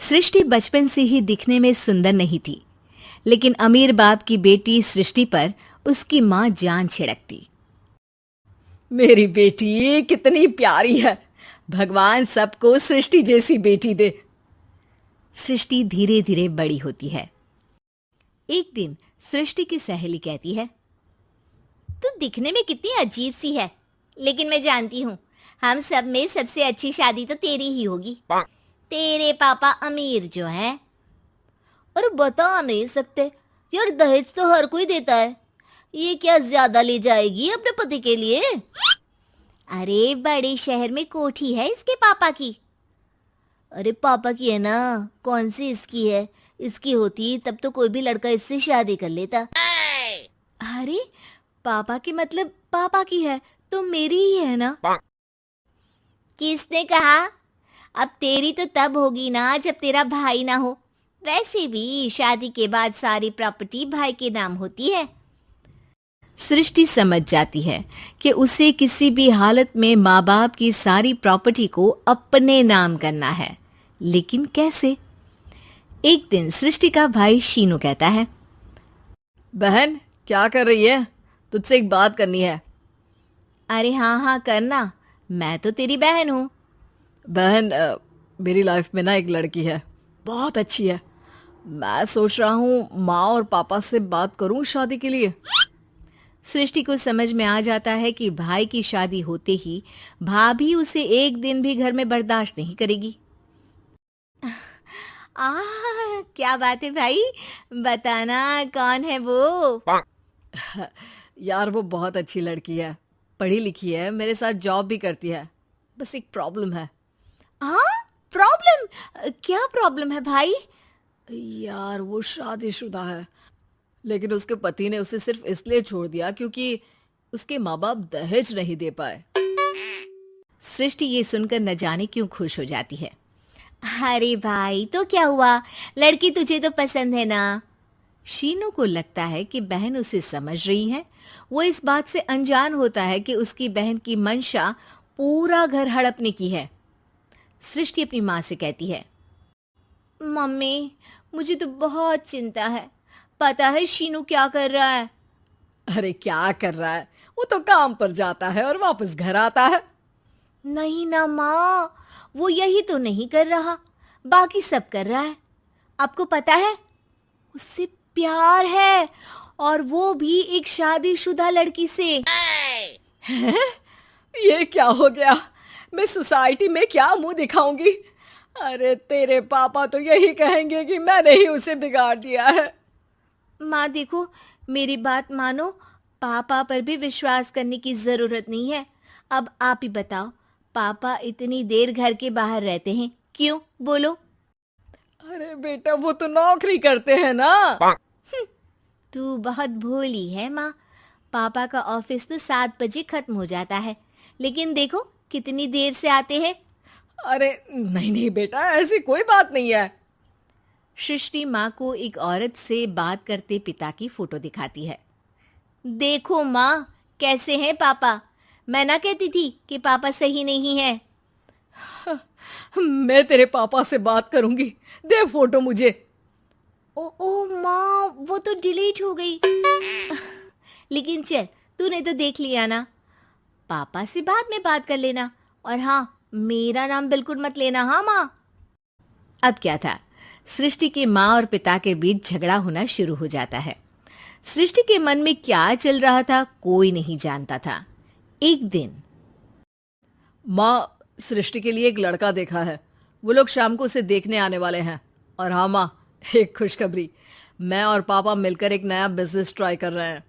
सृष्टि बचपन से ही दिखने में सुंदर नहीं थी, लेकिन अमीर बाप की बेटी सृष्टि पर उसकी माँ जान छिड़कती। मेरी बेटी कितनी प्यारी है, भगवान सबको सृष्टि जैसी बेटी दे। सृष्टि धीरे धीरे बड़ी होती है। एक दिन सृष्टि की सहेली कहती है, तू दिखने में कितनी अजीब सी है, लेकिन मैं जानती हूँ हम सब में सबसे अच्छी शादी तो तेरी ही होगी। तेरे पापा अमीर जो है। और बता नहीं सकते यार, दहेज तो हर कोई देता है, ये क्या ज्यादा ले जाएगी अपने पति के लिए? अरे बड़े शहर में कोठी है इसके पापा की। अरे पापा की है ना, कौन सी इसकी है? इसकी होती तब तो कोई भी लड़का इससे शादी कर लेता। अरे पापा की मतलब पापा की है तो मेरी ही है ना? किसने कहा? अब तेरी तो तब होगी ना जब तेरा भाई ना हो। वैसे भी शादी के बाद सारी प्रॉपर्टी भाई के नाम होती है। सृष्टि समझ जाती है कि उसे किसी भी हालत में माँ बाप की सारी प्रॉपर्टी को अपने नाम करना है, लेकिन कैसे? एक दिन सृष्टि का भाई शीनू कहता है, बहन क्या कर रही है? तुझसे एक बात करनी है। अरे हाँ हाँ करना, मैं तो तेरी बहन हूँ। बहन मेरी लाइफ में ना एक लड़की है, बहुत अच्छी है। मैं सोच रहा हूँ माँ और पापा से बात करूँ शादी के लिए। सृष्टि को समझ में आ जाता है कि भाई की शादी होते ही भाभी उसे एक दिन भी घर में बर्दाश्त नहीं करेगी। क्या बात है भाई, बताना कौन है वो? यार वो बहुत अच्छी लड़की है, पढ़ी लिखी है, मेरे साथ जॉब भी करती है। बस एक प्रॉब्लम है। प्रॉब्लम? क्या प्रॉब्लम है भाई? यार वो शादीशुदा है, लेकिन उसके पति ने उसे सिर्फ इसलिए छोड़ दिया क्योंकि उसके माँ बाप दहेज नहीं दे पाए। सृष्टि ये सुनकर न जाने क्यों खुश हो जाती है। अरे भाई तो क्या हुआ, लड़की तुझे तो पसंद है ना? शीनू को लगता है कि बहन उसे समझ रही है। वो इस बात से अनजान होता है कि उसकी बहन की मंशा पूरा घर हड़पने की है। सृष्टि अपनी माँ से कहती है, मम्मी मुझे तो बहुत चिंता है। पता है शीनू क्या कर रहा है? अरे क्या कर रहा है? वो तो काम पर जाता है और वापस घर आता है। नहीं ना माँ, वो यही तो नहीं कर रहा, बाकी सब कर रहा है। आपको पता है उससे प्यार है, और वो भी एक शादीशुदा लड़की से। हैं? ये क्या हो गया? मैं सोसाइटी में क्या मुंह दिखाऊंगी? अरे तेरे पापा तो यही कहेंगे कि मैंने ही उसे बिगाड़ दिया है। माँ देखो, मेरी बात मानो, पापा पर भी विश्वास करने की जरूरत नहीं है। अब आप ही बताओ, पापा इतनी देर घर के बाहर रहते हैं क्यों? बोलो। अरे बेटा वो तो नौकरी करते हैं ना। तू बहुत भोली है माँ। पापा का ऑफिस तो 7 बजे खत्म हो जाता है, लेकिन देखो कितनी देर से आते हैं। अरे नहीं नहीं बेटा, ऐसी कोई बात नहीं है। सृष्टि माँ को एक औरत से बात करते पिता की फोटो दिखाती है। देखो माँ, कैसे हैं पापा? मैं ना कहती थी कि पापा सही नहीं है। मैं तेरे पापा से बात करूंगी, दे फोटो मुझे। ओ माँ, वो तो डिलीट हो गई। लेकिन चल, तूने तो देख लिया ना। पापा से बाद में बात कर लेना, और हाँ, मेरा नाम बिल्कुल मत लेना। हाँ माँ। अब क्या था, सृष्टि के माँ और पिता के बीच झगड़ा होना शुरू हो जाता है। सृष्टि के मन में क्या चल रहा था कोई नहीं जानता था। एक दिन, माँ सृष्टि के लिए एक लड़का देखा है, वो लोग शाम को उसे देखने आने वाले हैं। और हाँ माँ, एक खुशखबरी, मैं और पापा मिलकर एक नया बिजनेस ट्राई कर रहे हैं।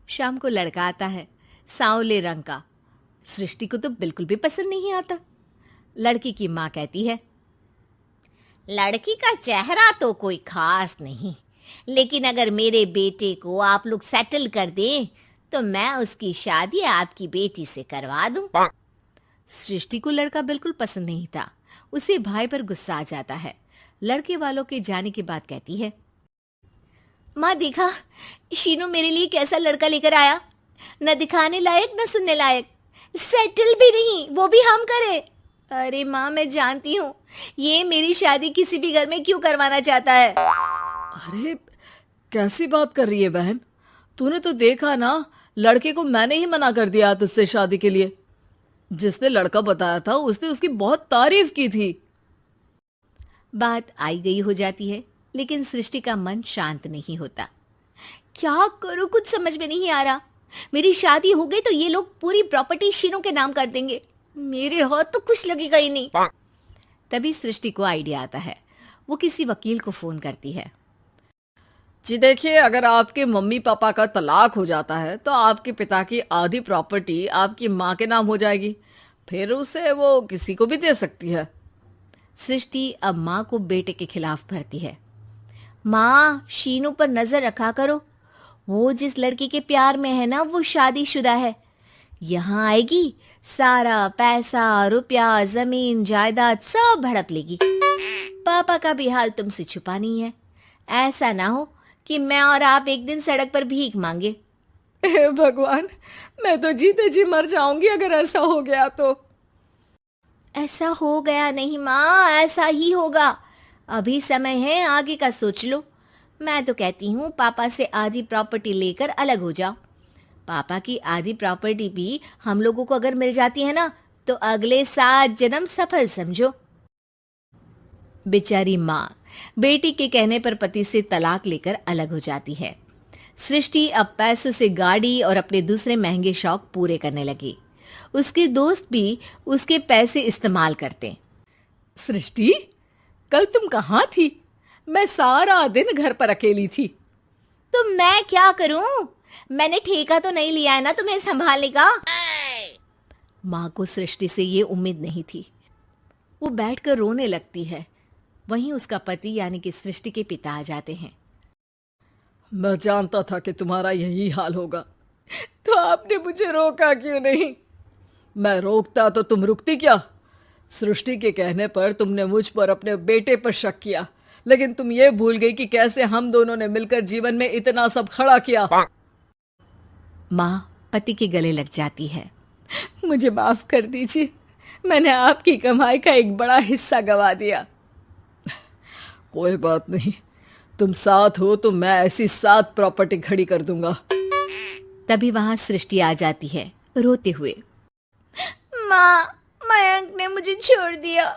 शाम को लड़का आता है, सांवले रंग का। सृष्टि को तो बिल्कुल भी पसंद नहीं आता। लड़की की माँ कहती है, लड़की का चेहरा तो कोई खास नहीं, लेकिन अगर मेरे बेटे को आप लोग सेटल कर दें तो मैं उसकी शादी आपकी बेटी से करवा दूं। सृष्टि को लड़का बिल्कुल पसंद नहीं था। उसे भाई पर गुस्सा आ जाता है। लड़के वालों के जाने के बाद कहती है, माँ देखा शीनू मेरे लिए कैसा लड़का लेकर आया, न दिखाने लायक न सुनने लायक, सेटल भी नहीं, वो भी हम करे। अरे माँ, मैं जानती हूँ ये मेरी शादी किसी भी घर में क्यों करवाना चाहता है। अरे कैसी बात कर रही है बहन? तूने तो देखा ना, लड़के को मैंने ही मना कर दिया तुझसे शादी के लिए। जिसने लड़का बताया था उसने उसकी बहुत तारीफ की थी। बात आई गई हो जाती है, लेकिन सृष्टि का मन शांत नहीं होता। क्या करूं, कुछ समझ में नहीं आ रहा। मेरी शादी हो गई तो ये लोग पूरी प्रॉपर्टी शीनू के नाम कर देंगे, मेरे हाथ तो कुछ लगेगा ही नहीं। तभी सृष्टि को आइडिया आता है। वो किसी वकील को फोन करती है। जी देखिए, अगर आपके मम्मी पापा का तलाक हो जाता है तो आपके पिता की आधी प्रॉपर्टी आपकी माँ के नाम हो जाएगी, फिर उसे वो किसी को भी दे सकती है। सृष्टि अब माँ को बेटे के खिलाफ भरती है। माँ, शीनू पर नजर रखा करो, वो जिस लड़की के प्यार में है ना वो शादीशुदा है। यहाँ आएगी, सारा पैसा रुपया जमीन जायदाद सब हड़प लेगी। पापा का भी हाल तुमसे छुपा नहीं है। ऐसा ना हो कि मैं और आप एक दिन सड़क पर भीख मांगे। हे भगवान, मैं तो जीते जी मर जाऊंगी अगर ऐसा हो गया तो। ऐसा हो गया नहीं माँ, ऐसा ही होगा। अभी समय है, आगे का सोच लो। मैं तो कहती हूँ पापा से आधी प्रॉपर्टी लेकर अलग हो जाओ। पापा की आधी प्रॉपर्टी भी हम लोगों को अगर मिल जाती है ना तो अगले 7 जन्म सफल समझो। बेचारी माँ बेटी के कहने पर पति से तलाक लेकर अलग हो जाती है। सृष्टि अब पैसों से गाड़ी और अपने दूसरे महंगे शौक पूरे करने लगी। उसके दोस्त भी उसके पैसे इस्तेमाल करते। सृष्टि, कल तुम कहाँ थी? मैं सारा दिन घर पर अकेली थी। तो मैं क्या करूं? मैंने ठेका तो नहीं लिया है ना तुम्हें संभालने का। माँ को सृष्टि से ये उम्मीद नहीं थी। वो बैठकर रोने लगती है। वहीं उसका पति यानी कि सृष्टि के पिता आ जाते हैं। मैं जानता था कि तुम्हारा यही हाल होगा, तो आपने मुझे रोका क्यों नहीं? मैं रोकता तो तुम रुकती क्या? सृष्टि के कहने पर तुमने मुझ पर अपने बेटे पर शक किया, लेकिन तुम ये भूल गई कि कैसे हम दोनों ने मिलकर जीवन में इतना सब खड़ा किया। माँ पति के गले लग जाती है। मुझे माफ कर दीजिए, मैंने आपकी कमाई का एक बड़ा हिस्सा गवा दिया। कोई बात नहीं, तुम साथ हो तो मैं ऐसी 7 प्रॉपर्टी खड़ी कर दूंगा। तभी वहां सृष्टि आ जाती है रोते हुए। माँ, मयंक ने मुझे छोड़ दिया।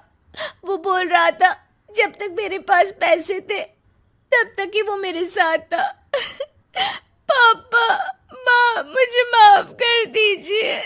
वो बोल रहा था जब तक मेरे पास पैसे थे तब तक ही वो मेरे साथ था। पापा, माँ, मुझे माफ कर दीजिए।